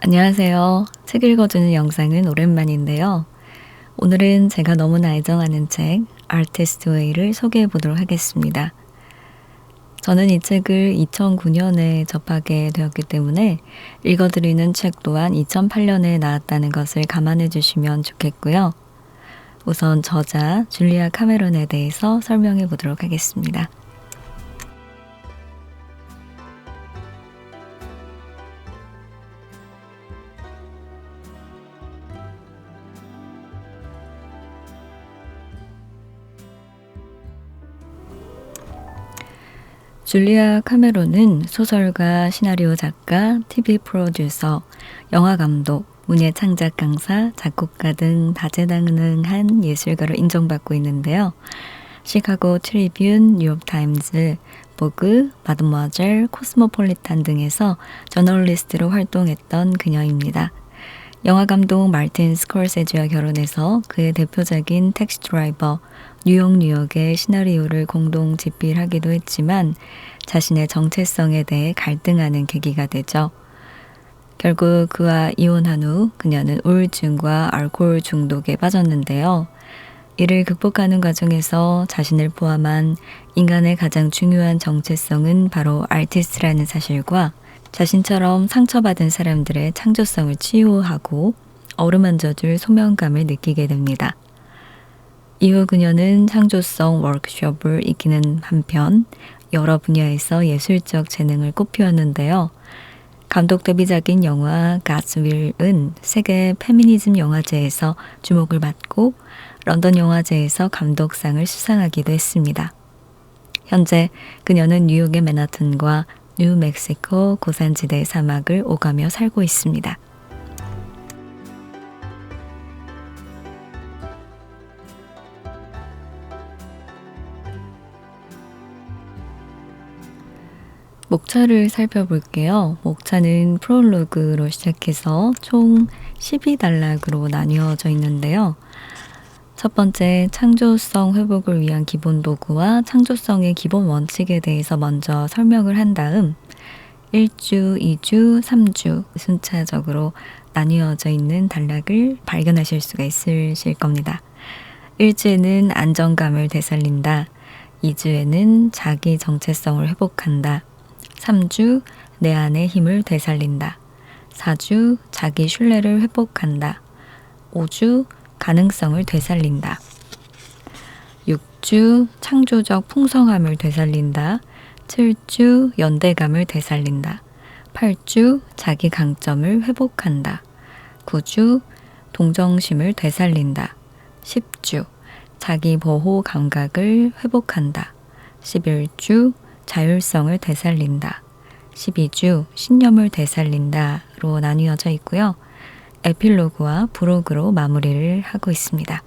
안녕하세요. 책 읽어주는 영상은 오랜만인데요. 오늘은 제가 너무나 애정하는 책 아티스트 웨이를 소개해 보도록 하겠습니다. 저는 이 책을 2009년에 접하게 되었기 때문에 읽어드리는 책 또한 2008년에 나왔다는 것을 감안해 주시면 좋겠고요. 우선 저자 줄리아 카메론에 대해서 설명해 보도록 하겠습니다. 줄리아 카메론은 소설가, 시나리오 작가, TV 프로듀서, 영화 감독, 문예 창작 강사, 작곡가 등 다재다능한 예술가로 인정받고 있는데요. 시카고 트리뷴, 뉴욕타임즈, 보그, 마드모아젤, 코스모폴리탄 등에서 저널리스트로 활동했던 그녀입니다. 영화감독 마르틴 스콜세지와 결혼해서 그의 대표작인 택시 드라이버, 뉴욕의 시나리오를 공동 집필하기도 했지만 자신의 정체성에 대해 갈등하는 계기가 되죠. 결국 그와 이혼한 후 그녀는 우울증과 알코올 중독에 빠졌는데요. 이를 극복하는 과정에서 자신을 포함한 인간의 가장 중요한 정체성은 바로 아티스트라는 사실과 자신처럼 상처받은 사람들의 창조성을 치유하고 어루만져줄 소명감을 느끼게 됩니다. 이후 그녀는 창조성 워크숍을 익히는 한편 여러 분야에서 예술적 재능을 꽃피웠는데요. 감독 데뷔작인 영화 가츠윌은 세계 페미니즘 영화제에서 주목을 받고 런던 영화제에서 감독상을 수상하기도 했습니다. 현재 그녀는 뉴욕의 맨하튼과 뉴멕시코 고산지대 사막을 오가며 살고 있습니다. 목차를 살펴볼게요. 목차는 프롤로그로 시작해서 총 12단락으로 나뉘어져 있는데요. 첫 번째, 창조성 회복을 위한 기본 도구와 창조성의 기본 원칙에 대해서 먼저 설명을 한 다음 1주, 2주, 3주 순차적으로 나뉘어져 있는 단락을 발견하실 수가 있으실 겁니다. 1주에는 안정감을 되살린다. 2주에는 자기 정체성을 회복한다. 3주, 내 안의 힘을 되살린다. 4주, 자기 신뢰를 회복한다. 5주, 가능성을 되살린다. 6주, 창조적 풍성함을 되살린다. 7주, 연대감을 되살린다. 8주, 자기 강점을 회복한다. 9주, 동정심을 되살린다. 10주, 자기 보호 감각을 회복한다. 11주, 자율성을 되살린다. 12주, 신념을 되살린다로 나뉘어져 있고요. 에필로그와 브로그로 마무리를 하고 있습니다.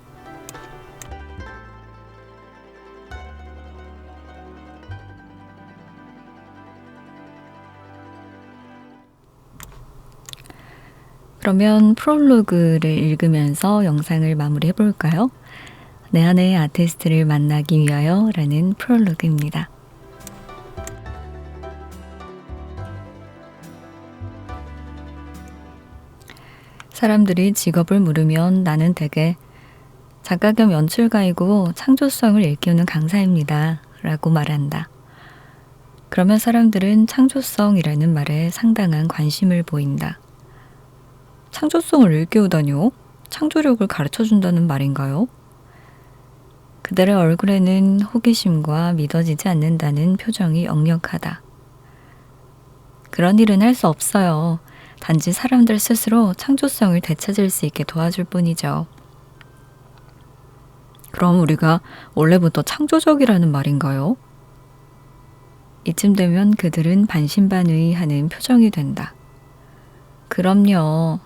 그러면 프롤로그를 읽으면서 영상을 마무리해 볼까요? 내 안의 아티스트를 만나기 위하여 라는 프롤로그입니다. 사람들이 직업을 물으면 나는 대개 작가 겸 연출가이고 창조성을 일깨우는 강사입니다. 라고 말한다. 그러면 사람들은 창조성이라는 말에 상당한 관심을 보인다. 창조성을 일깨우다뇨? 창조력을 가르쳐준다는 말인가요? 그들의 얼굴에는 호기심과 믿어지지 않는다는 표정이 역력하다. 그런 일은 할 수 없어요. 단지 사람들 스스로 창조성을 되찾을 수 있게 도와줄 뿐이죠. 그럼 우리가 원래부터 창조적이라는 말인가요? 이쯤 되면 그들은 반신반의하는 표정이 된다. 그럼요.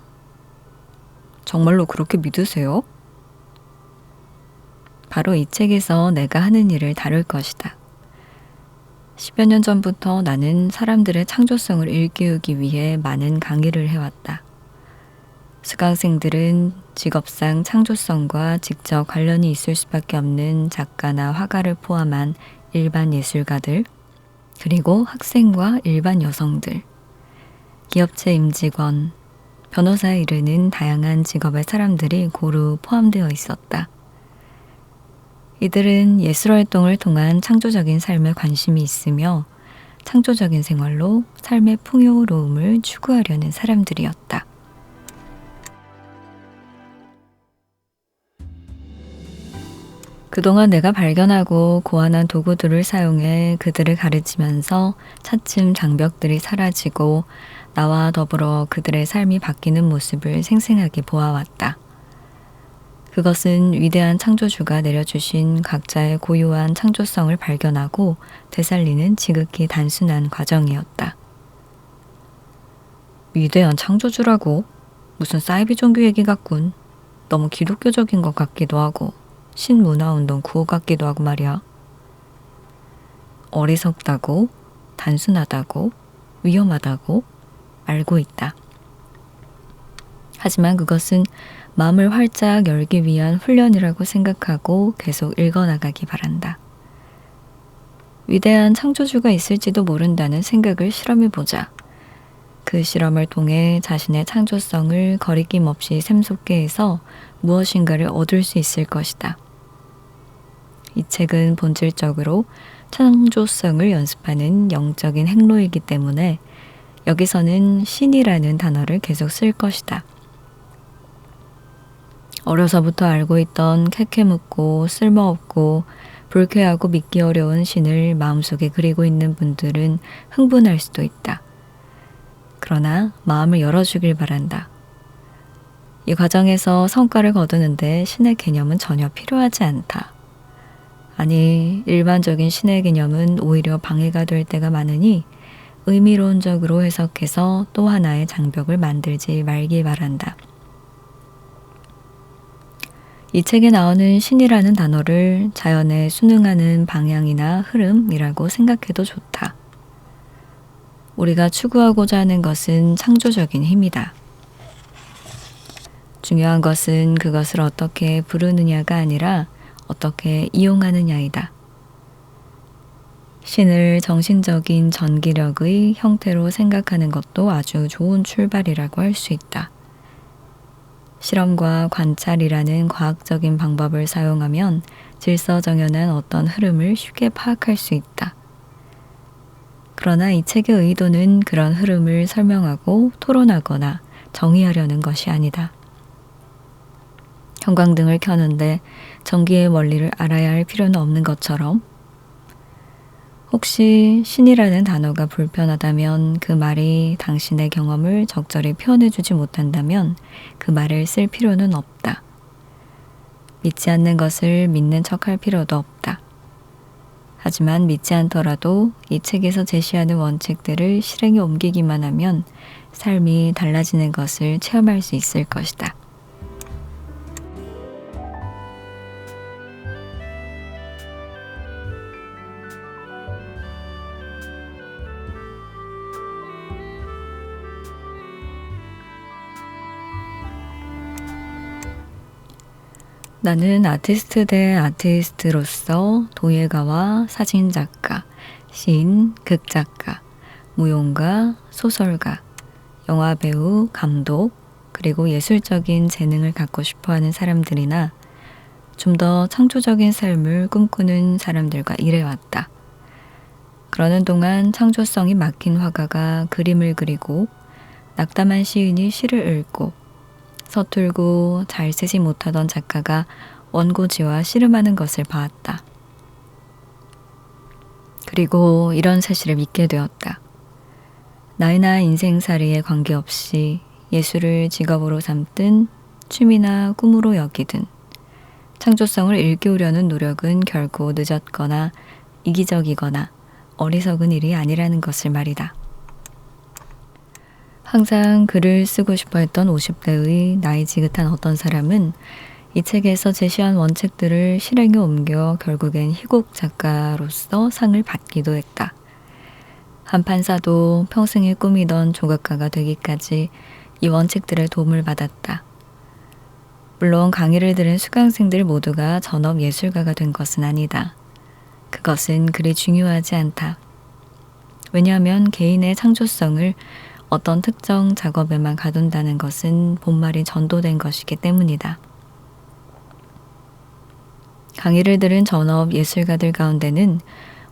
정말로 그렇게 믿으세요? 바로 이 책에서 내가 하는 일을 다룰 것이다. 10여 년 전부터 나는 사람들의 창조성을 일깨우기 위해 많은 강의를 해왔다. 수강생들은 직업상 창조성과 직접 관련이 있을 수밖에 없는 작가나 화가를 포함한 일반 예술가들, 그리고 학생과 일반 여성들, 기업체 임직원, 변호사에 이르는 다양한 직업의 사람들이 고루 포함되어 있었다. 이들은 예술활동을 통한 창조적인 삶에 관심이 있으며 창조적인 생활로 삶의 풍요로움을 추구하려는 사람들이었다. 그동안 내가 발견하고 고안한 도구들을 사용해 그들을 가르치면서 차츰 장벽들이 사라지고 나와 더불어 그들의 삶이 바뀌는 모습을 생생하게 보아왔다. 그것은 위대한 창조주가 내려주신 각자의 고유한 창조성을 발견하고 되살리는 지극히 단순한 과정이었다. 위대한 창조주라고? 무슨 사이비 종교 얘기 같군. 너무 기독교적인 것 같기도 하고 신문화운동 구호 같기도 하고 말이야. 어리석다고, 단순하다고, 위험하다고 알고 있다. 하지만 그것은 마음을 활짝 열기 위한 훈련이라고 생각하고 계속 읽어나가기 바란다. 위대한 창조주가 있을지도 모른다는 생각을 실험해보자. 그 실험을 통해 자신의 창조성을 거리낌 없이 샘솟게 해서 무엇인가를 얻을 수 있을 것이다. 이 책은 본질적으로 창조성을 연습하는 영적인 행로이기 때문에 여기서는 신이라는 단어를 계속 쓸 것이다. 어려서부터 알고 있던 캐캐묻고 쓸모없고 불쾌하고 믿기 어려운 신을 마음속에 그리고 있는 분들은 흥분할 수도 있다. 그러나 마음을 열어주길 바란다. 이 과정에서 성과를 거두는데 신의 개념은 전혀 필요하지 않다. 아니, 일반적인 신의 개념은 오히려 방해가 될 때가 많으니 의미론적으로 해석해서 또 하나의 장벽을 만들지 말길 바란다. 이 책에 나오는 신이라는 단어를 자연에 순응하는 방향이나 흐름이라고 생각해도 좋다. 우리가 추구하고자 하는 것은 창조적인 힘이다. 중요한 것은 그것을 어떻게 부르느냐가 아니라 어떻게 이용하느냐이다. 신을 정신적인 전기력의 형태로 생각하는 것도 아주 좋은 출발이라고 할 수 있다. 실험과 관찰이라는 과학적인 방법을 사용하면 질서정연한 어떤 흐름을 쉽게 파악할 수 있다. 그러나 이 책의 의도는 그런 흐름을 설명하고 토론하거나 정의하려는 것이 아니다. 형광등을 켜는데 전기의 원리를 알아야 할 필요는 없는 것처럼 혹시 신이라는 단어가 불편하다면 그 말이 당신의 경험을 적절히 표현해주지 못한다면 그 말을 쓸 필요는 없다. 믿지 않는 것을 믿는 척할 필요도 없다. 하지만 믿지 않더라도 이 책에서 제시하는 원칙들을 실행에 옮기기만 하면 삶이 달라지는 것을 체험할 수 있을 것이다. 나는 아티스트 대 아티스트로서 도예가와 사진작가, 시인, 극작가, 무용가, 소설가, 영화배우, 감독, 그리고 예술적인 재능을 갖고 싶어하는 사람들이나 좀 더 창조적인 삶을 꿈꾸는 사람들과 일해왔다. 그러는 동안 창조성이 막힌 화가가 그림을 그리고 낙담한 시인이 시를 읽고 서툴고 잘 쓰지 못하던 작가가 원고지와 씨름하는 것을 봐왔다. 그리고 이런 사실을 믿게 되었다. 나이나 인생살이에 관계없이 예술을 직업으로 삼든 취미나 꿈으로 여기든 창조성을 일깨우려는 노력은 결코 늦었거나 이기적이거나 어리석은 일이 아니라는 것을 말이다. 항상 글을 쓰고 싶어 했던 50대의 나이 지긋한 어떤 사람은 이 책에서 제시한 원칙들을 실행에 옮겨 결국엔 희곡 작가로서 상을 받기도 했다. 한 판사도 평생에 꿈이던 조각가가 되기까지 이 원칙들의 도움을 받았다. 물론 강의를 들은 수강생들 모두가 전업 예술가가 된 것은 아니다. 그것은 그리 중요하지 않다. 왜냐하면 개인의 창조성을 어떤 특정 작업에만 가둔다는 것은 본말이 전도된 것이기 때문이다. 강의를 들은 전업 예술가들 가운데는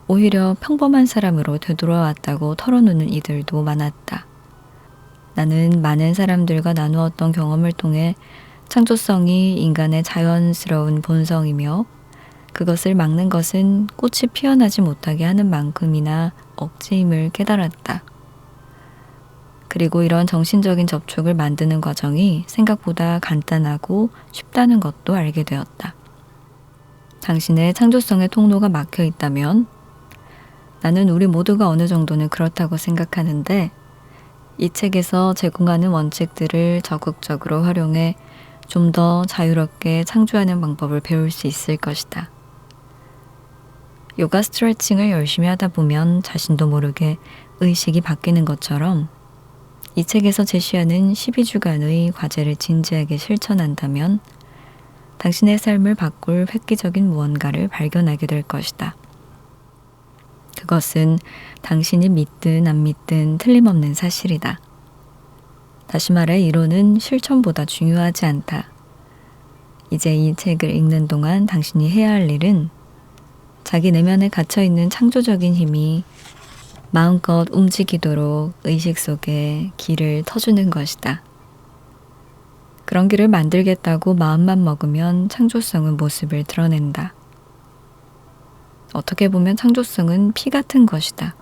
오히려 평범한 사람으로 되돌아왔다고 털어놓는 이들도 많았다. 나는 많은 사람들과 나누었던 경험을 통해 창조성이 인간의 자연스러운 본성이며 그것을 막는 것은 꽃이 피어나지 못하게 하는 만큼이나 억지임을 깨달았다. 그리고 이런 정신적인 접촉을 만드는 과정이 생각보다 간단하고 쉽다는 것도 알게 되었다. 당신의 창조성의 통로가 막혀 있다면 나는 우리 모두가 어느 정도는 그렇다고 생각하는데 이 책에서 제공하는 원칙들을 적극적으로 활용해 좀 더 자유롭게 창조하는 방법을 배울 수 있을 것이다. 요가 스트레칭을 열심히 하다 보면 자신도 모르게 의식이 바뀌는 것처럼 이 책에서 제시하는 12주간의 과제를 진지하게 실천한다면 당신의 삶을 바꿀 획기적인 무언가를 발견하게 될 것이다. 그것은 당신이 믿든 안 믿든 틀림없는 사실이다. 다시 말해 이론은 실천보다 중요하지 않다. 이제 이 책을 읽는 동안 당신이 해야 할 일은 자기 내면에 갇혀있는 창조적인 힘이 마음껏 움직이도록 의식 속에 길을 터주는 것이다. 그런 길을 만들겠다고 마음만 먹으면 창조성은 모습을 드러낸다. 어떻게 보면 창조성은 피 같은 것이다.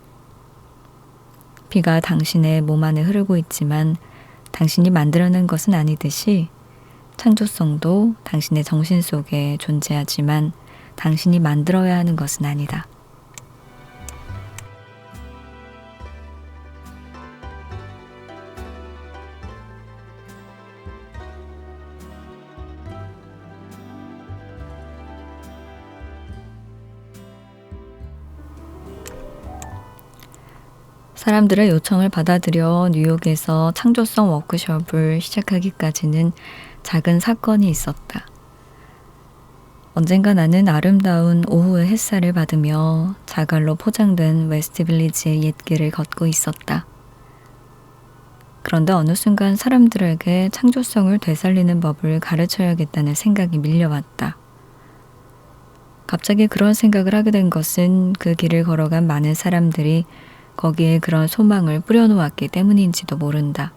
피가 당신의 몸 안에 흐르고 있지만 당신이 만들어낸 것은 아니듯이 창조성도 당신의 정신 속에 존재하지만 당신이 만들어야 하는 것은 아니다. 사람들의 요청을 받아들여 뉴욕에서 창조성 워크숍을 시작하기까지는 작은 사건이 있었다. 언젠가 나는 아름다운 오후의 햇살을 받으며 자갈로 포장된 웨스트 빌리지의 옛길을 걷고 있었다. 그런데 어느 순간 사람들에게 창조성을 되살리는 법을 가르쳐야겠다는 생각이 밀려왔다. 갑자기 그런 생각을 하게 된 것은 그 길을 걸어간 많은 사람들이 거기에 그런 소망을 뿌려놓았기 때문인지도 모른다.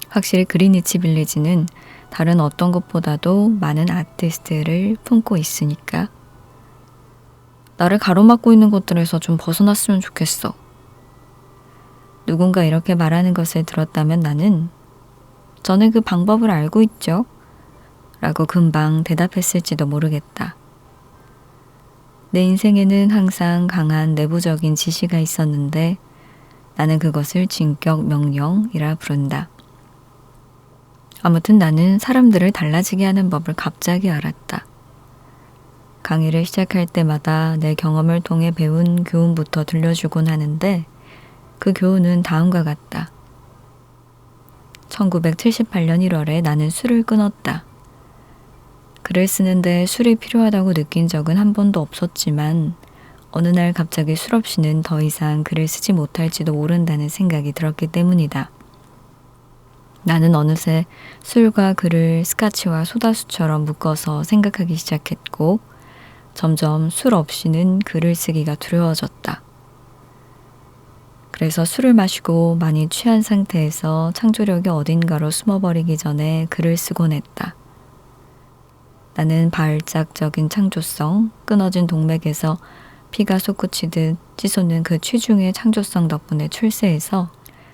확실히 그리니치 빌리지는 다른 어떤 것보다도 많은 아티스트를 품고 있으니까. 나를 가로막고 있는 것들에서 좀 벗어났으면 좋겠어. 누군가 이렇게 말하는 것을 들었다면 나는 저는 그 방법을 알고 있죠. 라고 금방 대답했을지도 모르겠다. 내 인생에는 항상 강한 내부적인 지시가 있었는데 나는 그것을 진격 명령이라 부른다. 아무튼 나는 사람들을 달라지게 하는 법을 갑자기 알았다. 강의를 시작할 때마다 내 경험을 통해 배운 교훈부터 들려주곤 하는데 그 교훈은 다음과 같다. 1978년 1월에 나는 술을 끊었다. 글을 쓰는데 술이 필요하다고 느낀 적은 한 번도 없었지만 어느 날 갑자기 술 없이는 더 이상 글을 쓰지 못할지도 모른다는 생각이 들었기 때문이다. 나는 어느새 술과 글을 스카치와 소다수처럼 묶어서 생각하기 시작했고 점점 술 없이는 글을 쓰기가 두려워졌다. 그래서 술을 마시고 많이 취한 상태에서 창조력이 어딘가로 숨어버리기 전에 글을 쓰곤 했다. 나는 발작적인 창조성, 끊어진 동맥에서 피가 솟구치듯 치솟는 그 취중의 창조성 덕분에 출세해서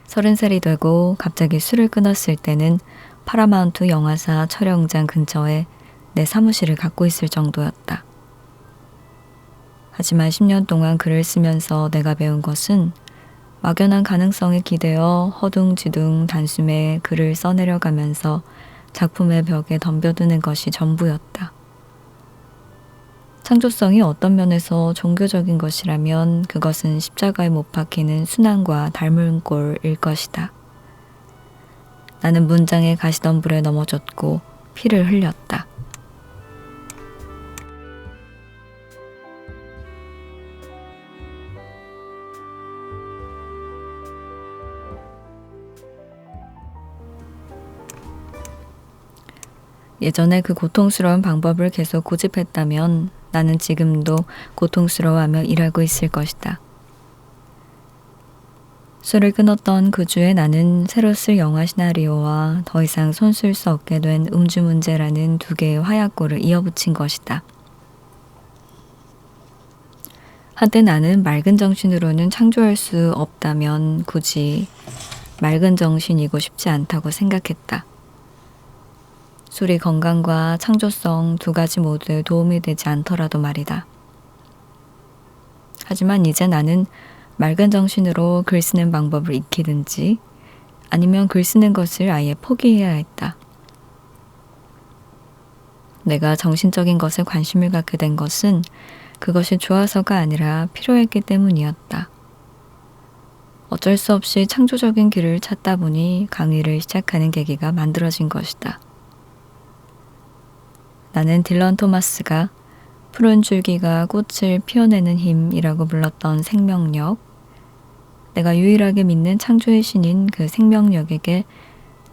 30살이 되고 갑자기 술을 끊었을 때는 파라마운트 영화사 촬영장 근처에 내 사무실을 갖고 있을 정도였다. 하지만 10년 동안 글을 쓰면서 내가 배운 것은 막연한 가능성에 기대어 허둥지둥 단숨에 글을 써내려가면서 작품의 벽에 덤벼드는 것이 전부였다. 창조성이 어떤 면에서 종교적인 것이라면 그것은 십자가에 못 박히는 순환과 닮은 꼴일 것이다. 나는 문장의 가시덤불에 넘어졌고 피를 흘렸다. 예전에 그 고통스러운 방법을 계속 고집했다면 나는 지금도 고통스러워하며 일하고 있을 것이다. 술을 끊었던 그 주에 나는 새로 쓸 영화 시나리오와 더 이상 손쓸 수 없게 된 음주 문제라는 두 개의 화약고를 이어붙인 것이다. 한때 나는 맑은 정신으로는 창조할 수 없다면 굳이 맑은 정신이고 싶지 않다고 생각했다. 술이 건강과 창조성 두 가지 모두에 도움이 되지 않더라도 말이다. 하지만 이제 나는 맑은 정신으로 글 쓰는 방법을 익히든지 아니면 글 쓰는 것을 아예 포기해야 했다. 내가 정신적인 것에 관심을 갖게 된 것은 그것이 좋아서가 아니라 필요했기 때문이었다. 어쩔 수 없이 창조적인 길을 찾다 보니 강의를 시작하는 계기가 만들어진 것이다. 나는 딜런 토마스가 푸른 줄기가 꽃을 피워내는 힘이라고 불렀던 생명력, 내가 유일하게 믿는 창조의 신인 그 생명력에게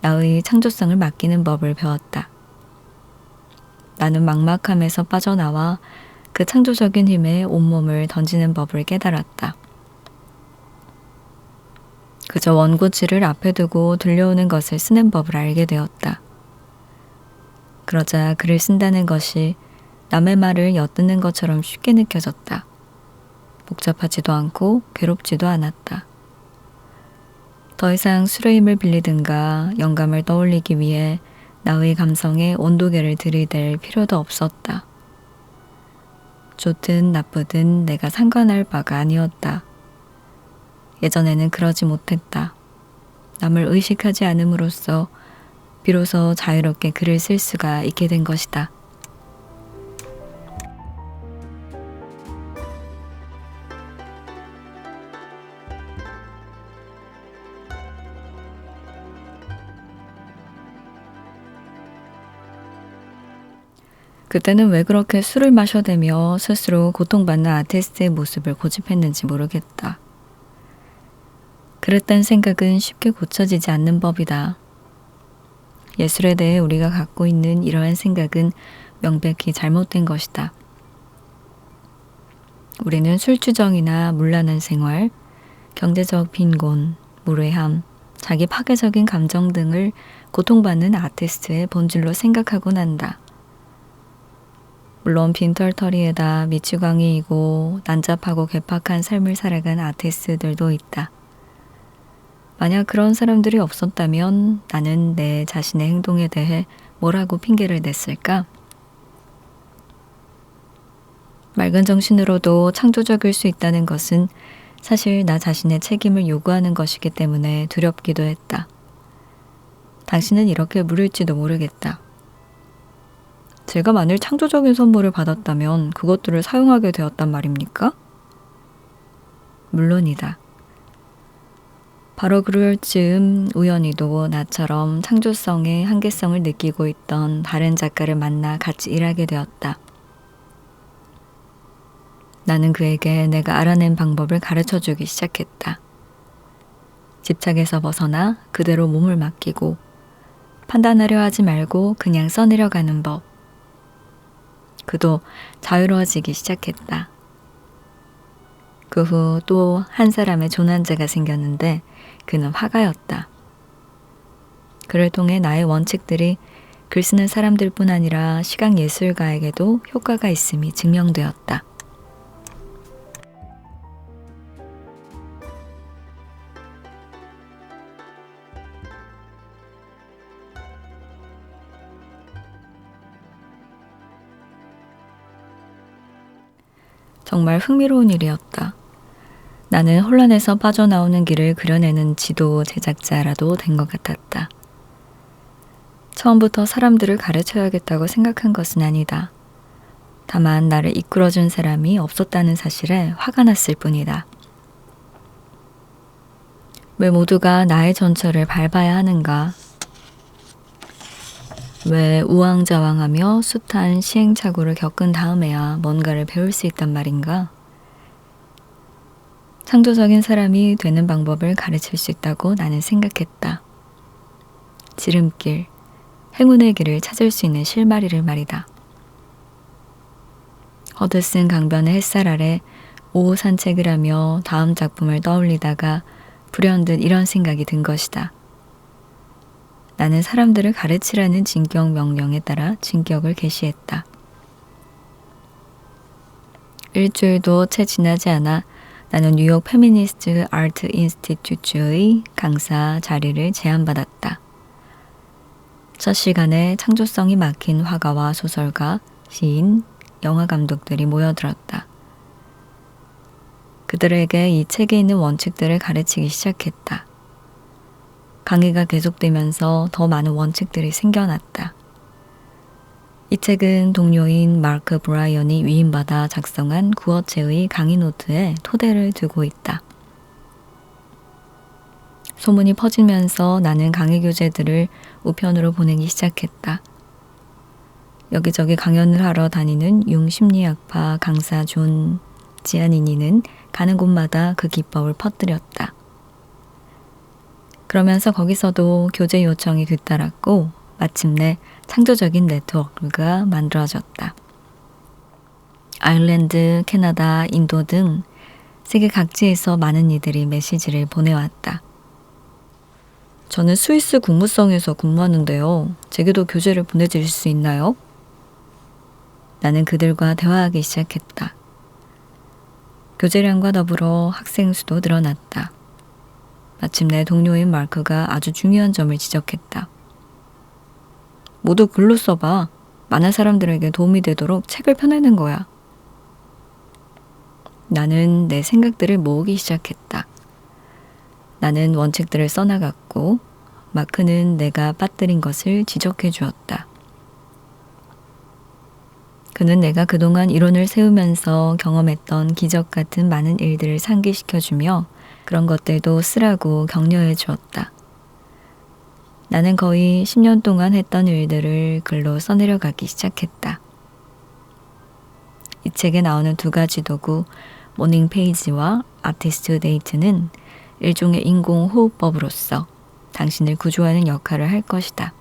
나의 창조성을 맡기는 법을 배웠다. 나는 막막함에서 빠져나와 그 창조적인 힘에 온몸을 던지는 법을 깨달았다. 그저 원고지를 앞에 두고 들려오는 것을 쓰는 법을 알게 되었다. 그러자 글을 쓴다는 것이 남의 말을 엿듣는 것처럼 쉽게 느껴졌다. 복잡하지도 않고 괴롭지도 않았다. 더 이상 술의 힘을 빌리든가 영감을 떠올리기 위해 나의 감성에 온도계를 들이댈 필요도 없었다. 좋든 나쁘든 내가 상관할 바가 아니었다. 예전에는 그러지 못했다. 남을 의식하지 않음으로써 비로소 자유롭게 글을 쓸 수가 있게 된 것이다. 그때는 왜 그렇게 술을 마셔대며 스스로 고통받는 아티스트의 모습을 고집했는지 모르겠다. 그랬단 생각은 쉽게 고쳐지지 않는 법이다. 예술에 대해 우리가 갖고 있는 이러한 생각은 명백히 잘못된 것이다. 우리는 술주정이나 문란한 생활, 경제적 빈곤, 무례함, 자기 파괴적인 감정 등을 고통받는 아티스트의 본질로 생각하곤 한다. 물론 빈털터리에다 미치광이이고 난잡하고 괴팍한 삶을 살아간 아티스트들도 있다. 만약 그런 사람들이 없었다면 나는 내 자신의 행동에 대해 뭐라고 핑계를 냈을까? 맑은 정신으로도 창조적일 수 있다는 것은 사실 나 자신의 책임을 요구하는 것이기 때문에 두렵기도 했다. 당신은 이렇게 물을지도 모르겠다. 제가 만일 창조적인 선물을 받았다면 그것들을 사용하게 되었단 말입니까? 물론이다. 바로 그럴 즈음 우연히도 나처럼 창조성의 한계성을 느끼고 있던 다른 작가를 만나 같이 일하게 되었다. 나는 그에게 내가 알아낸 방법을 가르쳐주기 시작했다. 집착에서 벗어나 그대로 몸을 맡기고 판단하려 하지 말고 그냥 써내려가는 법. 그도 자유로워지기 시작했다. 그 후 또 한 사람의 조난자가 생겼는데 그는 화가였다. 그를 통해 나의 원칙들이 글 쓰는 사람들뿐 아니라 시각 예술가에게도 효과가 있음이 증명되었다. 정말 흥미로운 일이었다. 나는 혼란에서 빠져나오는 길을 그려내는 지도 제작자라도 된 것 같았다. 처음부터 사람들을 가르쳐야겠다고 생각한 것은 아니다. 다만 나를 이끌어준 사람이 없었다는 사실에 화가 났을 뿐이다. 왜 모두가 나의 전철을 밟아야 하는가? 왜 우왕좌왕하며 숱한 시행착오를 겪은 다음에야 뭔가를 배울 수 있단 말인가? 창조적인 사람이 되는 방법을 가르칠 수 있다고 나는 생각했다. 지름길, 행운의 길을 찾을 수 있는 실마리를 말이다. 허드슨 강변의 햇살 아래 오후 산책을 하며 다음 작품을 떠올리다가 불현듯 이런 생각이 든 것이다. 나는 사람들을 가르치라는 진격 명령에 따라 진격을 개시했다. 일주일도 채 지나지 않아 나는 뉴욕 페미니스트 아트 인스티튜트의 강사 자리를 제안받았다. 첫 시간에 창조성이 막힌 화가와 소설가, 시인, 영화 감독들이 모여들었다. 그들에게 이 책에 있는 원칙들을 가르치기 시작했다. 강의가 계속되면서 더 많은 원칙들이 생겨났다. 이 책은 동료인 마크 브라이언이 위임받아 작성한 구어체의 강의 노트에 토대를 두고 있다. 소문이 퍼지면서 나는 강의 교재들을 우편으로 보내기 시작했다. 여기저기 강연을 하러 다니는 융심리학파 강사 존 지아니니는 가는 곳마다 그 기법을 퍼뜨렸다. 그러면서 거기서도 교재 요청이 뒤따랐고 마침내 창조적인 네트워크가 만들어졌다. 아일랜드, 캐나다, 인도 등 세계 각지에서 많은 이들이 메시지를 보내왔다. 저는 스위스 국무성에서 근무하는데요. 제게도 교재를 보내주실 수 있나요? 나는 그들과 대화하기 시작했다. 교재량과 더불어 학생 수도 늘어났다. 마침내 동료인 마크가 아주 중요한 점을 지적했다. 모두 글로 써봐. 많은 사람들에게 도움이 되도록 책을 펴내는 거야. 나는 내 생각들을 모으기 시작했다. 나는 원칙들을 써나갔고 마크는 내가 빠뜨린 것을 지적해 주었다. 그는 내가 그동안 이론을 세우면서 경험했던 기적 같은 많은 일들을 상기시켜주며 그런 것들도 쓰라고 격려해 주었다. 나는 거의 10년 동안 했던 일들을 글로 써내려가기 시작했다. 이 책에 나오는 두 가지 도구, 모닝 페이지와 아티스트 데이트는 일종의 인공 호흡법으로서 당신을 구조하는 역할을 할 것이다.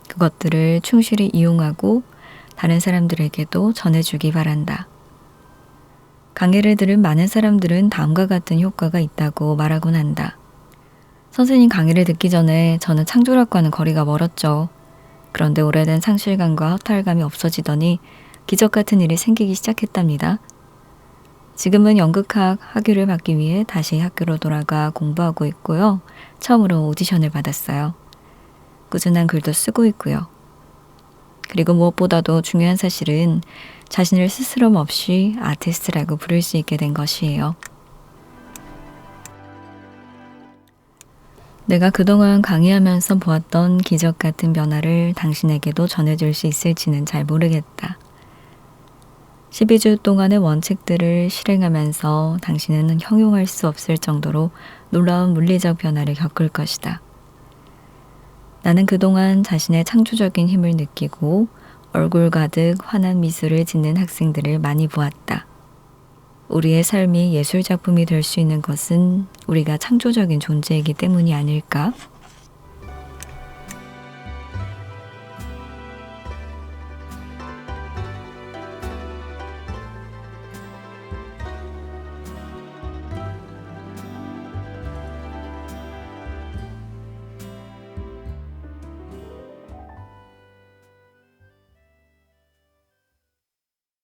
그것들을 충실히 이용하고 다른 사람들에게도 전해주기 바란다. 강의를 들은 많은 사람들은 다음과 같은 효과가 있다고 말하곤 한다. 선생님 강의를 듣기 전에 저는 창조력과는 거리가 멀었죠. 그런데 오래된 상실감과 허탈감이 없어지더니 기적 같은 일이 생기기 시작했답니다. 지금은 연극학 학위를 받기 위해 다시 학교로 돌아가 공부하고 있고요. 처음으로 오디션을 받았어요. 꾸준한 글도 쓰고 있고요. 그리고 무엇보다도 중요한 사실은 자신을 스스럼 없이 아티스트라고 부를 수 있게 된 것이에요. 내가 그동안 강의하면서 보았던 기적 같은 변화를 당신에게도 전해줄 수 있을지는 잘 모르겠다. 12주 동안의 원칙들을 실행하면서 당신은 형용할 수 없을 정도로 놀라운 물리적 변화를 겪을 것이다. 나는 그동안 자신의 창조적인 힘을 느끼고 얼굴 가득 환한 미소를 짓는 학생들을 많이 보았다. 우리의 삶이 예술작품이 될 수 있는 것은 우리가 창조적인 존재이기 때문이 아닐까?